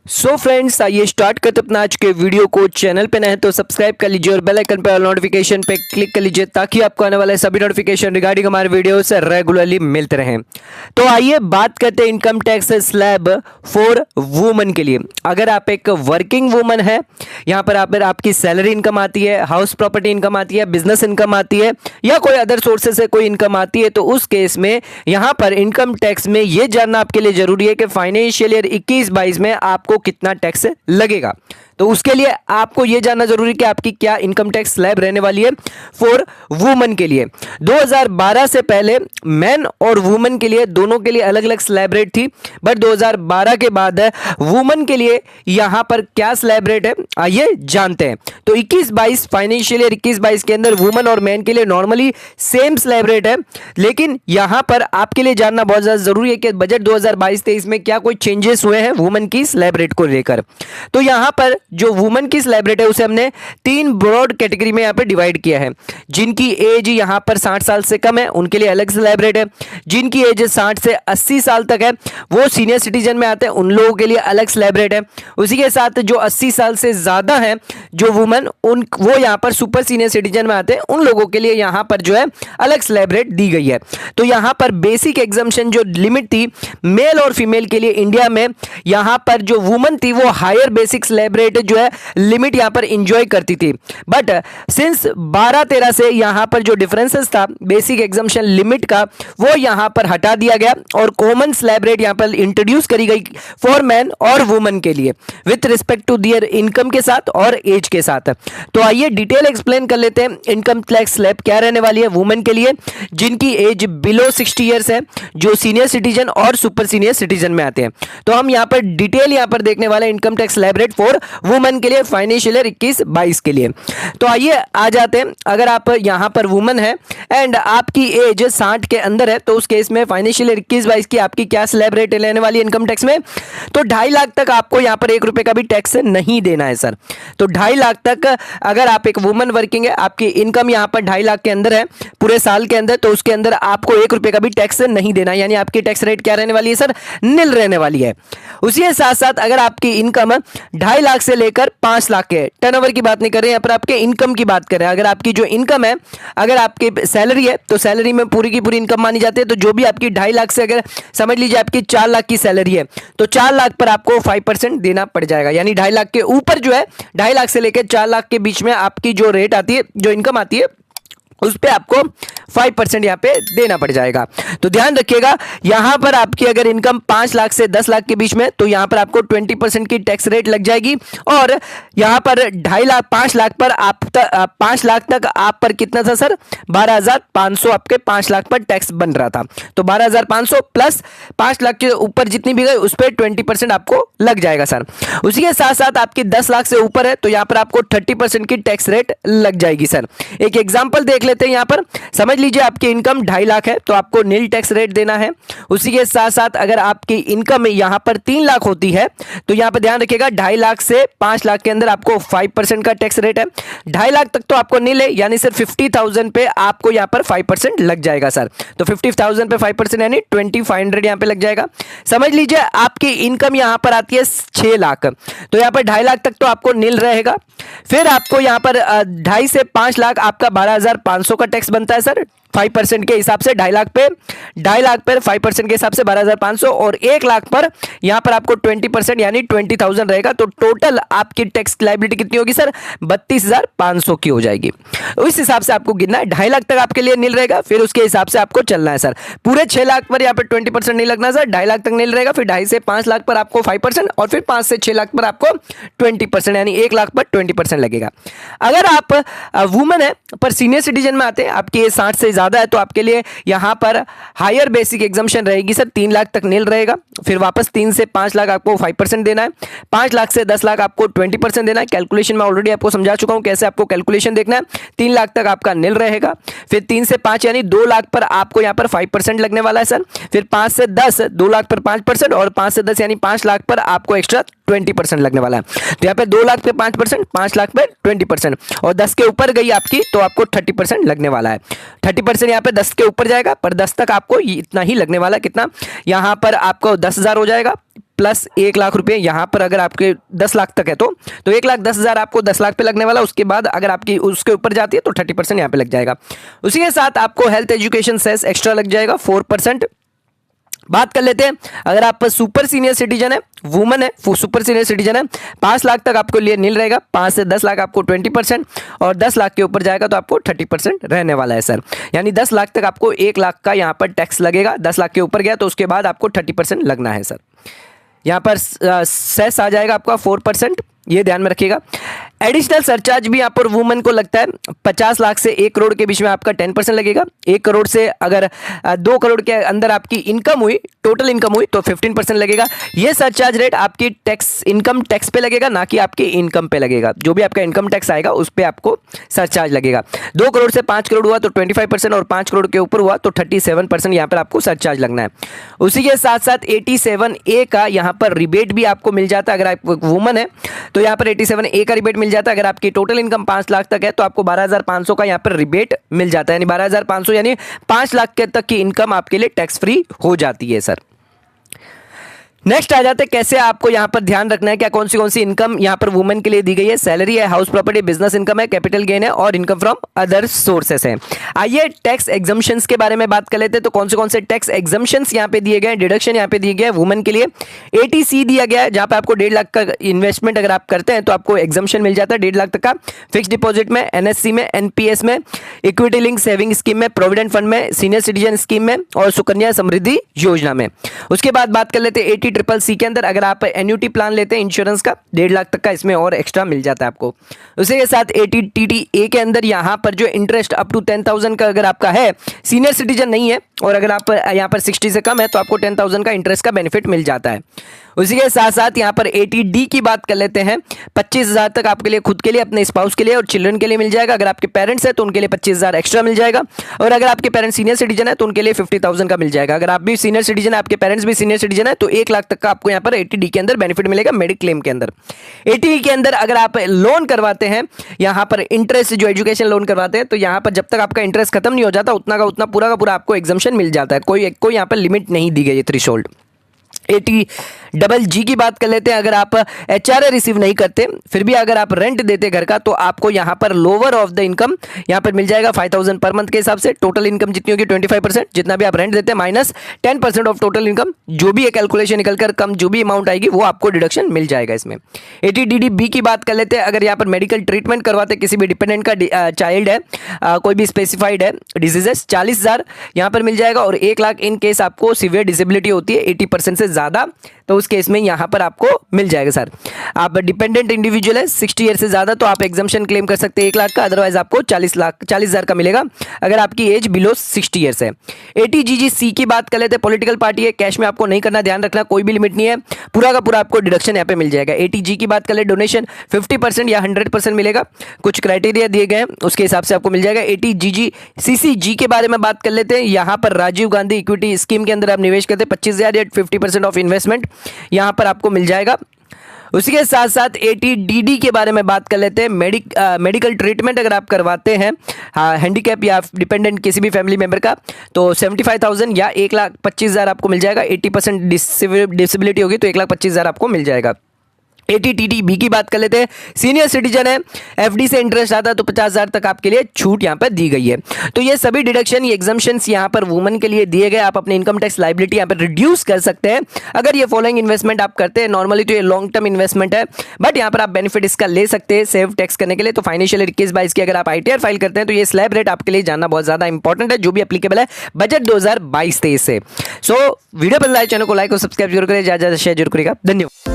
So friends, आइए start करते अपना आज के वीडियो को। चैनल पे नए हैं तो सब्सक्राइब कर लीजिए और बेल आइकन पर नोटिफिकेशन पे क्लिक कर लीजिए ताकि आपको आने वाले सभी नोटिफिकेशन रिगार्डिंग हमारे वीडियो से रेगुलरली मिलते रहें। तो आइए बात करते हैं income tax slab for woman के लिए। अगर आप एक वर्किंग वुमन है, यहाँ पर आपकी सैलरी इनकम आती है, हाउस प्रॉपर्टी इनकम आती है, बिजनेस इनकम आती है या कोई अदर सोर्सेज से कोई इनकम आती है, तो उस केस में यहाँ पर इनकम टैक्स में यह जानना आपके लिए जरूरी है कि फाइनेंशियल ईयर 21-22 में आपको कितना टैक्स लगेगा। तो उसके लिए आपको यह जानना जरूरी है कि आपकी क्या इनकम टैक्स स्लैब रहने वाली है फॉर वुमन के लिए। 2012 से पहले मैन और वुमन के लिए दोनों के लिए अलग अलग स्लैब रेट थी, बट 2012 के बाद वुमन के लिए यहां पर क्या स्लैब रेट है आइए जानते हैं। तो 21-22 फाइनेंशियल ईयर 21-22 के अंदर वुमन और मैन के लिए नॉर्मली सेम स्लैब रेट है, लेकिन यहां पर आपके लिए जानना बहुत ज्यादा जरूरी है कि बजट 2022-23 में क्या कोई चेंजेस हुए हैं वुमन की स्लैब रेट को लेकर। तो यहां पर जो वुमन की स्लैब रेट है उसे हमने 3 ब्रॉड कैटेगरी में यहां पर डिवाइड किया है। जिनकी एज यहां पर 60 साल से कम है उनके लिए अलग स्लैब रेट है, जिनकी एज 60 से 80 साल तक है वो सीनियर सिटीजन में आते हैं, उन लोगों के लिए अलग स्लैब रेट है। उसी के साथ जो 80 साल से ज्यादा है जो वुमन वो यहां पर सुपर सीनियर सिटीजन में आते हैं, उन लोगों के लिए यहां पर जो है अलग स्लैब रेट दी गई है। तो यहां पर बेसिक एग्जम्पशन जो लिमिट थी मेल और फीमेल के लिए इंडिया में, यहां पर जो वुमन थी वो हायर बेसिक स्लैब रेट जो है लिमिट यहां पर एंजॉय करती थी, बट सिंस 12-13 से यहां पर जो डिफरेंसेस था बेसिक एग्जम्पशन लिमिट का वो यहां पर हटा दिया गया और कॉमन स्लैब रेट यहां पर इंट्रोड्यूस करी गई फॉर मैन और वुमन के लिए with respect to their income के साथ और एज के साथ। तो आइए डिटेल एक्सप्लेन कर लेते हैं इनकम टैक्स स्लैब क्या रहने वाली है वुमन के लिए जिनकी एज बिलो 60 ईयर्स है, जो सीनियर सिटीजन और सुपर सीनियर सिटीजन में आते हैं। तो हम यहां पर डिटेल यहां पर देखने वाले income tax slab rate for woman के लिए फाइनेंशियल ईयर 21-22 के लिए। तो आइए आ जाते हैं, अगर आप यहां पर वुमन है एंड आपकी एज 60 के अंदर है तो उस केस में फाइनेंशियल ईयर 21-22 की आपकी क्या स्लैब रेट लेने वाली इनकम टैक्स में। तो 2.5 लाख तक आपको यहां पर 1 रुपए का भी टैक्स नहीं देना है सर। तो 2.5 लाख तक अगर आप एक वुमन वर्किंग है, आपकी इनकम यहां पर 2.5 लाख के अंदर है पूरे साल के अंदर, तो उसके अंदर आपको 1 रुपए का भी टैक्स नहीं देना, यानी आपकी टैक्स रेट क्या रहने वाली है सर, निल रहने वाली है। उसी के साथ साथ अगर आपकी इनकम 2.5 लाख से लेकर 5 लाख के, टर्नओवर की बात नहीं कर रहे हैं यहाँ पर, आपके इनकम की बात कर रहे हैं। अगर आपकी जो इनकम है, अगर आपकी सैलरी है तो सैलरी में पूरी की पूरी इनकम मानी जाती है। तो जो भी आपकी 2.5 लाख से, अगर समझ लीजिए आपकी 4 लाख की सैलरी है तो 4 लाख पर आपको 5% देना पड़ जाएगा, यानी 2.5 लाख के ऊपर जो है 2.5 लाख से लेकर 4 लाख के बीच में आपकी जो रेट आती है, जो इनकम आती है उस पे आपको 5% यहाँ पे देना पड़ जाएगा। तो ध्यान रखिएगा यहां पर आपकी अगर इनकम 5 लाख से 10 लाख के बीच में तो यहां पर आपको 20% की टैक्स रेट लग जाएगी, और यहां पर 2.5 लाख 5 लाख पर 5 लाख तक आप पर कितना था सर, 12,500 आपके 5 लाख पर टैक्स बन रहा था। तो 12,500 प्लस 5 लाख के ऊपर जितनी भी गई उस पर 20% आपको लग जाएगा सर। उसी के साथ साथ आपकी 10 लाख से ऊपर है तो यहां पर आपको 30% की टैक्स रेट लग जाएगी सर। एक एग्जाम्पल देख लेते हैं, यहां पर समझ लीजिए आपकी इनकम 2.5 लाख है तो आपको नील टैक्स रेट देना है। उसी के साथ साथ अगर आपकी इनकम यहां पर 3 लाख होती है तो यहां पर ध्यान रखिएगा 2.5 लाख से 5 लाख के अंदर आपको 5% का टैक्स रेट है। 2.5 लाख तक तो आपको नील है, यानी सर 50,000 पे आपको यहां पर 5% लग जाएगा सर। तो 50,000 पे 5% यानी 2,500 यहां पे लग जाएगा। समझ लीजिए आपकी इनकम यहां पर आती है 6 लाख, तो यहां पर 2.5 लाख तक तो आपको नील रहेगा। फिर आपको यहां पर 2.5 से 5 लाख आपका 12,500 का टैक्स बनता है सर 5% के हिसाब से। 2.5 लाख पे 5% के हिसाब से 12,500, और 1 लाख पर यहां पर आपको 20% यानी 20,000 रहेगा। तो टोटल आपकी टैक्स लायबिलिटी कितनी होगी सर, 32,500 की हो जाएगी। उस हिसाब से आपको गिनना है। 2.5 लाख तक आपके लिए नील रहेगा, फिर उसके हिसाब से आपको चलना है सर। पूरे 6 लाख पर यहां पर 20% नहीं लगना सर, 2.5 लाख तक नील रहेगा, फिर 2.5 से 5 लाख पर आपको 5% और फिर 5 से 6 लाख पर आपको 20% यानी 1 लाख पर 20% लगेगा। अगर आप वुमन है पर सीनियर सिटीजन में आते हैं, आपकी एज 60 से ज्यादा है, तो आपके लिए यहां पर हायर बेसिक एग्जम्पशन रहेगी सर, 3 लाख तक नील रहेगा, फिर वापस 3 से 5 लाख आपको 5% देना है, 5 लाख से 10 लाख आपको 20% देना है। कैलकुलेशन में ऑलरेडी आपको समझा चुका हूं कैसे आपको कैलकुलेशन देखना है। 3 लाख तक आपका नील रहेगा, फिर 3 से 5 यानी 2 लाख पर आपको यहां पर 5% लगने वाला है सर। फिर 5 से 10 2 लाख पर 5%, और 5 से 10 यानी 5 लाख पर आपको एक्स्ट्रा 20% लगने वाला है। तो यहाँ पे 2 लाख पे 5%, 5 लाख पे 20%, और 10 के ऊपर गई आपकी तो आपको 30% लगने वाला है। 30% यहाँ पे 10 के ऊपर जाएगा, पर 10 तक आपको इतना ही लगने वाला है। कितना, यहाँ पर आपको 10,000 हो जाएगा, प्लस 1 लाख रुपए यहाँ पर अगर आपके 10 लाख तक है तो 1,10,000 आपको 10 लाख पे लगने वाला, उसके बाद अगर आपकी उसके ऊपर जाती है तो 30% यहाँ पे लग जाएगा। उसी के साथ आपको हेल्थ एजुकेशन सेस एक्स्ट्रा लग जाएगा 4%। बात कर लेते हैं, अगर आप सुपर सीनियर सिटीजन है, वुमन है, सुपर सीनियर सिटीजन है, 5 लाख तक आपको लिए नील रहेगा, 5 से 10 लाख आपको 20% और 10 लाख के ऊपर जाएगा तो आपको 30% रहने वाला है सर। यानी 10 लाख तक आपको 1 लाख का यहाँ पर टैक्स लगेगा, 10 लाख के ऊपर गया तो उसके बाद आपको 30% लगना है सर। यहाँ पर सेस आ जाएगा आपका 4%, ये ध्यान में रखिएगा। एडिशनल सरचार्ज भी यहाँ पर वुमेन को लगता है 50 लाख से 1 करोड़ के बीच में आपका 10% लगेगा। 1 करोड़ से अगर 2 करोड़ के अंदर आपकी इनकम हुई, टोटल इनकम हुई तो 15% लगेगा। ये सरचार्ज रेट आपकी इनकम टैक्स पे लगेगा, ना कि आपकी इनकम पे लगेगा। जो भी आपका इनकम टैक्स आएगा उस पर आपको सरचार्ज लगेगा। 2 करोड़ से 5 करोड़ हुआ तो 25% और 5 करोड़ के ऊपर हुआ तो 37% यहाँ पर आपको सरचार्ज लगना है। उसी के साथ साथ 87A का यहाँ पर रिबेट भी आपको मिल जाता है। अगर आप वुमन है तो यहाँ पर 87A का रिबेट मिल जाता है। अगर आपकी टोटल इनकम 5 लाख तक है तो आपको 12,500 का यहाँ पर रिबेट मिल जाता है, यानी 12,500 यानी 5 लाख के तक की इनकम आपके लिए टैक्स फ्री हो जाती है सर। नेक्स्ट आ जाते हैं कैसे आपको यहाँ पर ध्यान रखना है, क्या कौन सी इनकम यहाँ पर वुमेन के लिए दी गई है। सैलरी है, हाउस प्रॉपर्टी, बिजनेस इनकम है, कैपिटल गेन है और इनकम फ्रॉम अदर सोर्सेस है। आइए टैक्स एग्जम्पशंस के बारे में बात कर लेते हैं। तो कौन से टैक्स एग्जम्पशंस यहाँ पे दिए गए, डिडक्शन यहाँ पे दिए गए वुमेन के लिए। ATC दिया गया है, जहाँ पे आपको 1.5 लाख का इन्वेस्टमेंट अगर आप करते हैं तो आपको एग्जम्पशन मिल जाता है 1.5 लाख तक का। फिक्स डिपॉजिट में, NSC में, NPS में, इक्विटी लिंक सेविंग स्कीम में, प्रोविडेंट फंड में, सीनियर सिटीजन स्कीम में और सुकन्या समृद्धि योजना में। उसके बाद बात कर लेते हैं ATCCC के अंदर, अगर आप एन्युटी प्लान लेते हैं इंश्योरेंस का 1.5 लाख तक का इसमें और एक्स्ट्रा मिल जाता है आपको। उसी के साथ ATTTA के अंदर यहाँ पर जो इंटरेस्ट अप टू 10,000 का अगर आपका है, सीनियर सिटीजन नहीं है और अगर आप यहाँ पर 60 से कम है तो आपको 10,000 का इंटरेस्ट का बेनिफिट मिल जाता है। उसी के साथ साथ यहाँ पर ATD की बात कर लेते हैं, 25,000 तक आपके लिए खुद के लिए, अपने स्पाउस के लिए और चिल्ड्रन के लिए मिल जाएगा। अगर आपके पेरेंट्स है तो उनके लिए 25,000 एक्स्ट्रा मिल जाएगा और अगर आपके पेरेंट्स सीनियर सिटीजन है तो उनके लिए 50,000 का मिल जाएगा। अगर आप भी सीनियर सिटीजन है, आपके पेरेंट्स भी सीनियर सिटीजन है तो 1 लाख तक का आपको यहाँ पर ATD के अंदर बेनिफिट मिलेगा मेडिक्लेम के अंदर। ATE के अंदर अगर आप लोन करवाते हैं, यहाँ पर इंटरेस्ट जो एजुकेशन लोन करवाते हैं तो यहाँ पर जब तक आपका इंटरेस्ट खत्म नहीं हो जाता उतना का उतना पूरा का पूरा आपको एग्जम्पशन मिल जाता है। कोई यहाँ पर लिमिट नहीं दी गई है थ्रेशोल्ड। ATGG की बात कर लेते हैं, अगर आप HRA रिसीव नहीं करते फिर भी अगर आप रेंट देते घर का तो आपको यहाँ पर लोअर ऑफ द इनकम यहाँ पर मिल जाएगा 5,000 पर मंथ के हिसाब से। टोटल इनकम जितनी होगी 25%, जितना भी आप रेंट देते हैं माइनस 10% ऑफ टोटल इनकम, जो भी कैलकुलेशन निकलकर कम जो भी अमाउंट आएगी वो आपको डिडक्शन मिल जाएगा इसमें। ATDDB की बात कर लेते हैं, अगर यहाँ पर मेडिकल ट्रीटमेंट करवाते किसी भी डिपेंडेंट का चाइल्ड है, कोई भी स्पेसिफाइड है डिजीजेस, 40,000 यहाँ पर मिल जाएगा और 1 लाख इन केस आपको सीवियर डिसेबिलिटी होती है 80% से ज़्यादा तो उस केस में यहां पर आपको मिल जाएगा सर। आप डिपेंडेंट इंडिविजुअल है 60 ईयर से ज्यादा तो आप एग्जम्पशन क्लेम कर सकते हैं 1 लाख का, अदरवाइज आपको 40,000 का मिलेगा अगर आपकी एज बिलो 60 ईयर्स है। ATGGC की बात कर लेते हैं, पॉलिटिकल पार्टी है, कैश में आपको नहीं करना, ध्यान रखना कोई भी लिमिट नहीं है, पूरा का पूरा आपको डिडक्शन यहाँ पे मिल जाएगा। ATG की बात कर ले, डोनेशन 50% या 100% मिलेगा, कुछ क्राइटेरिया दिए गए हैं उसके हिसाब से आपको मिल जाएगा। ATGGCCG के बारे में बात कर लेते हैं, यहाँ पर राजीव गांधी इक्विटी स्कीम के अंदर आप निवेश करते हैं 25,000 या 50% ऑफ इन्वेस्टमेंट यहां पर आपको मिल जाएगा। उसी के साथ साथ ATDD के बारे में बात कर लेते हैं, मेडिकल ट्रीटमेंट अगर आप करवाते हैं हैंडीकैप या डिपेंडेंट किसी भी फैमिली मेंबर का तो 75,000 या 1,25,000 आपको मिल जाएगा। 80% डिसेबिलिटी होगी तो 1,25,000 आपको मिल जाएगा। ATTTB की बात कर लेते हैं, सीनियर सिटीजन है, FD से इंटरेस्ट आता है तो 50,000 तक आपके लिए छूट यहाँ पर दी गई है। तो ये सभी डिडक्शन, ये एग्जम्पशंस यहाँ पर वुमेन के लिए दिए गए, आप अपने इनकम टैक्स लाइबिलिटी यहाँ पर रिड्यूस कर सकते हैं अगर ये फॉलोइंग इन्वेस्टमेंट आप करते हैं। नॉर्मली तो ये लॉन्ग टर्म इन्वेस्टमेंट है बट यहाँ पर आप बेनिफिट इसका ले सकते हैं सेव टैक्स करने के लिए। तो फाइनेंशियल 21-22 की अगर आप ITR फाइल करते हैं तो ये स्लैब रेट आपके लिए जानना बहुत ज्यादा इंपॉर्टेंट है, जो भी एप्लीकेबल है बजट 2022-23 से। सो वीडियो पसंद आए चैनल को लाइक और सब्सक्राइब जरूर करें, ज्यादा शेयर जरूर करेगा। धन्यवाद।